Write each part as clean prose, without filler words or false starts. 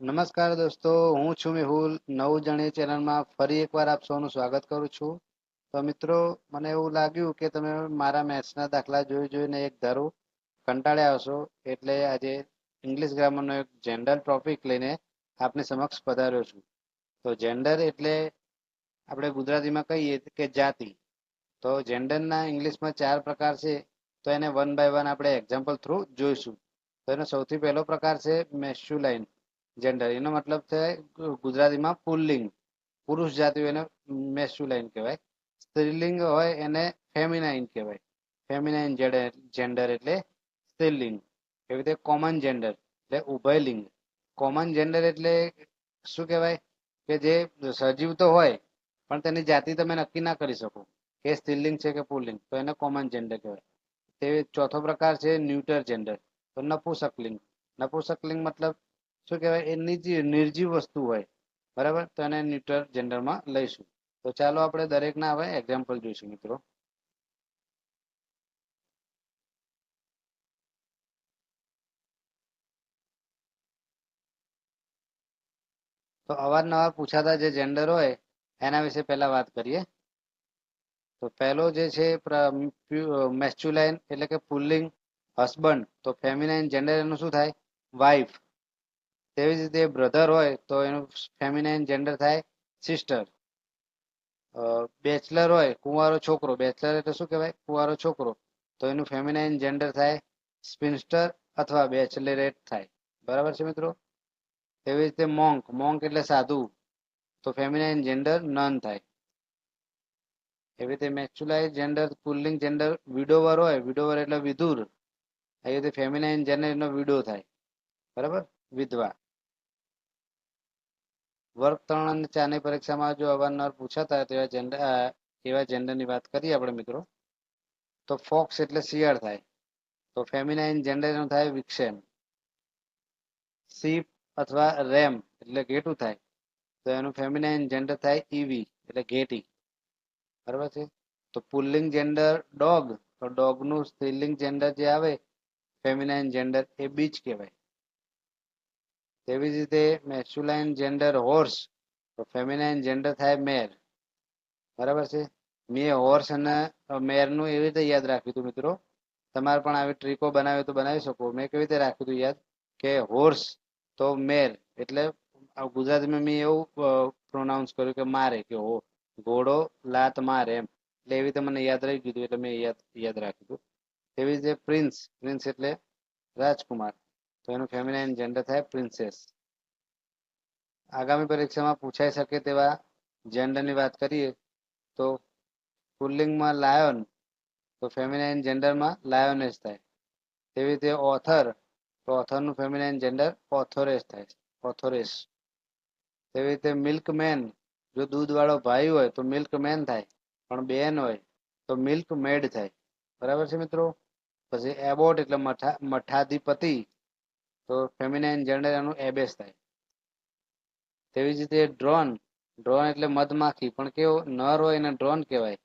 નમસ્કાર દોસ્તો, હું છું મેહુલ. નવું જાણીએ ચેનલમાં ફરી એકવાર આપ સૌનું સ્વાગત કરું છું. તો મિત્રો, મને એવું લાગ્યું કે તમે મારા મેથ્સના દાખલા જોઈને એક ધારું કંટાળ્યા હશો, એટલે આજે ઇંગ્લિશ ગ્રામરનો એક જનરલ ટોપિક લઈને આપની સમક્ષ પધાર્યો છું. તો જેન્ડર એટલે આપણે ગુજરાતીમાં કહીએ કે જાતિ. તો જેન્ડરના ઇંગ્લિશમાં 4 પ્રકાર છે. તો એને વન બાય વન આપણે એક્ઝામ્પલ થ્રુ જોઈશું. તો એનો સૌથી પહેલો પ્રકાર છે મેસ્ક્યુલાઇન જેન્ડર. એનો મતલબ છે ગુજરાતીમાં પુલ્લિંગ. પુરુષ જાતિ હોય એને મેસ્ક્યુલાઇન કહેવાય. સ્ત્રીલિંગ હોય એને ફેમિનાઇન કહેવાય. ફેમિનાઇન જેન્ડર એટલે સ્ત્રીલિંગ. એવી રીતે કોમન જેન્ડર એટલે ઉભયલિંગ. કોમન જેન્ડર એટલે શું કહેવાય કે જે સજીવ તો હોય પણ તેની જાતિ તમે નક્કી ના કરી શકો કે સ્ત્રીલિંગ છે કે પુલ્લિંગ, તો એને કોમન જેન્ડર કહેવાય. તે ચોથો પ્રકાર છે ન્યુટર જેન્ડર, તો નપુંસકલિંગ. નપુંસકલિંગ મતલબ શું કહેવાય, એ નિર્જીવ વસ્તુ હોય, બરાબર, તો એને ન્યુટર જેન્ડરમાં લઈશું. તો ચાલો આપણે દરેકના હવે એક્ઝામ્પલ જોઈશું મિત્રો. તો અવારનવાર પૂછાતા જે જેન્ડર હોય એના વિશે પહેલા વાત કરીએ. તો પહેલો જે છે મેસ્ક્યુલાઇન એટલે કે પુલ્લિંગ, હસબન્ડ. તો ફેમિનાઇન જેન્ડર એનું શું થાય, વાઇફ. તેવી જ રીતે બ્રધર હોય તો એનું ફેમિનાઇન જેન્ડર થાય સિસ્ટર. બેચલર હોય કુંવારો છોકરો, બેચલર એટલે શું કહેવાય, કુંવારો છોકરો, તો એનું ફેમિનાઇન જેન્ડર થાય સ્પિન્સ્ટર અથવા બેચલરેટ થાય. બરાબર છે મિત્રો. તેવી રીતે મોંક. મોંક એટલે સાધુ, તો ફેમિનાઇન જેન્ડર નન થાય. એવી રીતે મેસ્ક્યુલાઇન જેન્ડર પુલ્લિંગ જેન્ડર વિડોવર હોય, વિડોવર એટલે વિધુર, એ રીતે ફેમિનાઇન જેન્ડર એનો વિડો થાય. બરાબર, વિધવા. વર્ગ 3 અને 4ની પરીક્ષામાં જો અવારનવાર પૂછાતા એવા જેન્ડરની વાત કરીએ આપણે મિત્રો. તો ફોક્સ એટલે શિયાળ થાય, તો ફેમિનાઇન જેન્ડર એનું થાય વિક્સેન. સીપ અથવા રેમ એટલે ઘેટું થાય, તો એનું ફેમિનાઇન જેન્ડર થાય ઈવી એટલે ઘેટી. બરાબર છે. તો પુલ્લિંગ જેન્ડર ડોગ, તો ડોગનું સ્ત્રીલિંગ જેન્ડર જે આવે ફેમિનાઇન જેન્ડર એ બીચ કહેવાય. તેવી જ રીતે મેસ્ક્યુલાઇન જેન્ડર હોર્સ, તો ફેમિનાઇન જેન્ડર થાય મેર. બરાબર છે. મેં હોર્સ અને મેરનું એવી રીતે યાદ રાખ્યું હતું મિત્રો. તમારે પણ આવી ટ્રીકો બનાવી તો બનાવી શકો. મેં કેવી રીતે રાખ્યું હતું યાદ કે હોર્સ તો મેર એટલે ગુજરાતીમાં મેં એવું પ્રોનાઉન્સ કર્યું કે મારે, કે ઘોડો લાત મારે એમ. એટલે એવી રીતે મને યાદ રહી ગયું એટલે મેં યાદ રાખ્યું હતું. તેવી રીતે પ્રિન્સ. પ્રિન્સ એટલે રાજકુમાર, તો એનું ફેમિનાઇન જેન્ડર થાય પ્રિન્સેસ. આગામી પરીક્ષામાં પૂછાઈ શકે તેવા જેન્ડરની વાત કરીએ તો પુલ્લિંગમાં લાયન, તો ફેમિનાઇન જેન્ડરમાં લાયોનેસ થાય. તેવી રીતે ઓથર, તો ઓથરનું ફેમિનાઇન જેન્ડર ઓથોરેસ થાય, ઓથોરેસ. તેવી રીતે મિલ્કમેન, જો દૂધવાળો ભાઈ હોય તો મિલ્કમેન થાય, પણ બેન હોય તો મિલ્ક મેડ થાય. બરાબર છે મિત્રો. પછી એબોટ એટલે મઠાધિપતિ, તો ફેમિનાઇન જેન્ડર એનું એબેસ થાય. તેવી જ રીતે ડ્રોન. ડ્રોન એટલે મધમાખી, પણ કેવો નર હોય એને ડ્રોન કહેવાય,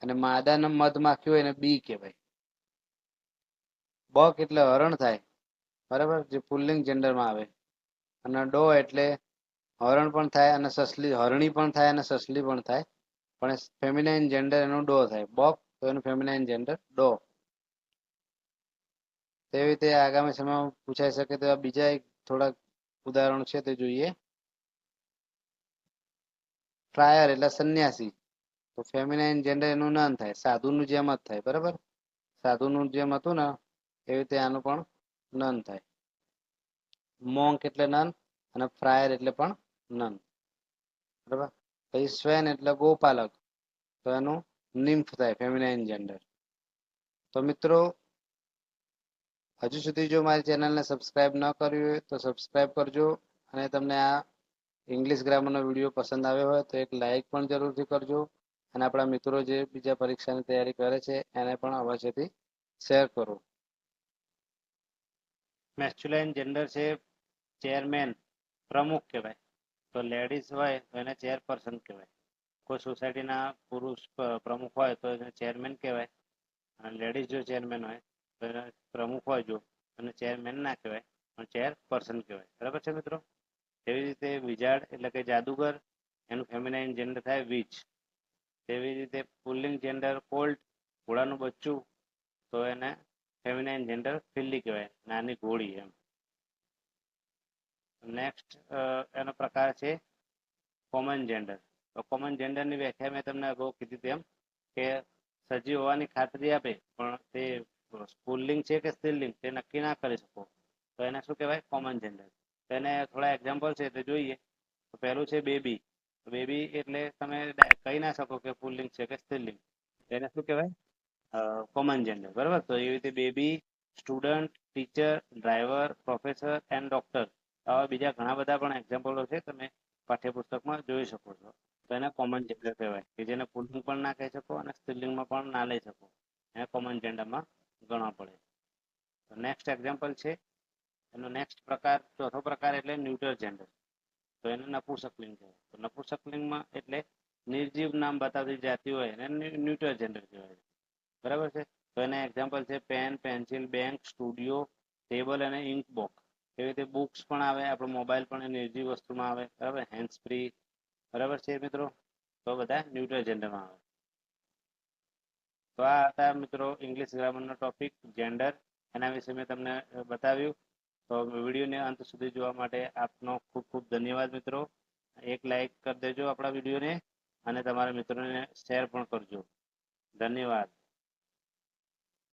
અને માદાને મધમાખી હોય એને બી કહેવાય. બક એટલે હરણ થાય, બરાબર, જે પુલ્લિંગ જેન્ડરમાં આવે. અને ડો એટલે હરણ પણ થાય અને સસલી, હરણી પણ થાય અને સસલી પણ થાય, પણ ફેમિનાઇન જેન્ડર એનું ડો થાય. બક તો એનું ફેમિનાઇન જેન્ડર ડો. તેવી રીતે આગામી સમયમાં પૂછાઈ શકે તેવા બીજા એક થોડાક ઉદાહરણો છે તે જોઈએ. ફ્રાયર એટલે સંન્યાસી, તો ફેમિનાઇન જેન્ડર એનું નન થાય, સાધુનું જેમ જ થાય. બરાબર, સાધુનું જેમ હતું ને એવી રીતે આનું પણ નન થાય. મોંક એટલે નન અને ફ્રાયર એટલે પણ નન. બરાબર. પછી સ્વેન એટલે ગોપાલક, તો એનું નિમ્ફ થાય, ફેમિનાઇન જેન્ડર. તો મિત્રો, હજુ સુધી જો મારી ચેનલને સબસ્ક્રાઇબ ન કર્યું હોય તો સબસ્ક્રાઇબ કરજો. અને તમને આ ઇંગ્લિશ ગ્રામરનો વિડીયો પસંદ આવ્યો હોય તો એક લાઇક પણ જરૂરથી કરજો. અને આપણા મિત્રો જે બીજા પરીક્ષાની તૈયારી કરે છે એને પણ અવશ્યથી શેર કરો. મેસ્ક્યુલાઇન જેન્ડર છે ચેરમેન, પ્રમુખ કહેવાય. તો લેડીઝ હોય તો એને ચેરપર્સન કહેવાય. કોઈ સોસાયટીના પુરુષ પ્રમુખ હોય તો એને ચેરમેન કહેવાય, અને લેડીઝ જો ચેરમેન હોય તો એને પ્રમુખ હોય જો, અને ચેરમેન ના કહેવાય પણ ચેરપર્સન કહેવાય. બરાબર છે મિત્રો. તેવી રીતે વિઝાર્ડ એટલે કે જાદુગર, એનું ફેમિનાઇન જેન્ડર થાય વિચ. તેવી રીતે પુલ્લિંગ જેન્ડર કોલ્ટ, ઘોડાનું બચ્ચું, તો એને ફેમિનાઇન જેન્ડર ફિલ્લી કહેવાય, નાની ઘોડી એમ. નેક્સ્ટ એનો પ્રકાર છે કોમન જેન્ડર. તો કોમન જેન્ડરની વ્યાખ્યા મેં તમને અગાઉ કીધી તેમ કે સજીવ હોવાની ખાતરી આપે પણ તે પુલ્લિંગ છે કે સ્ત્રીલિંગ તે નક્કી ના કરી શકો, તો એને શું કહેવાય? Common gender. તો એને થોડા એક્ઝામ્પલ છે તે જોઈએ. તો પહેલું છે બેબી. બેબી એટલે તમે કહી ના શકો કે પુલ્લિંગ છે કે સ્ત્રીલિંગ, એને શું કહેવાય? Common gender. બરાબર. તો એવી રીતે baby, student, teacher, driver, professor and doctor, આવા બીજા ઘણા બધા પણ એક્ઝામ્પલો છે, તમે પાઠ્યપુસ્તકમાં જોઈ શકો છો. તો એને કોમન જેન્ડર કહેવાય, કે જેને પુલ્લિંગ પણ ના કહી શકો અને સ્ત્રીલિંગમાં પણ ના લઈ શકો, એને કોમન જેન્ડરમાં ગણવા પડે. તો નેક્સ્ટ એક્ઝામ્પલ છે એનો નેક્સ્ટ પ્રકાર, ચોથો પ્રકાર એટલે ન્યુટર જેન્ડર. તો એને નપુંસકલિંગ કહેવાય. તો નપુંસકલિંગમાં એટલે નિર્જીવ નામ બતાવતી જાતિ હોય એને ન્યુટર જેન્ડર કહેવાય. બરાબર છે. તો એના એક્ઝામ્પલ છે pen, pencil, bank, studio, table અને ઇન્ક બોક્સ. એવી રીતે બુક્સ પણ આવે, આપણો મોબાઈલ પણ એ નિર્જીવ વસ્તુમાં આવે. બરાબર. Hands free. બરાબર છે મિત્રો. તો બધા ન્યુટર જેન્ડરમાં આવે. તો આ હતા મિત્રો ઇંગ્લિશ ગ્રામરનો ટોપિક જેન્ડર, એના વિશે મેં તમને બતાવ્યું. તો વિડીયોને અંત સુધી જોવા માટે આપનો ખૂબ ખૂબ ધન્યવાદ મિત્રો. એક લાઈક કરી દેજો આપણા વિડીયોને અને તમારા મિત્રોને શેર પણ કરજો. ધન્યવાદ.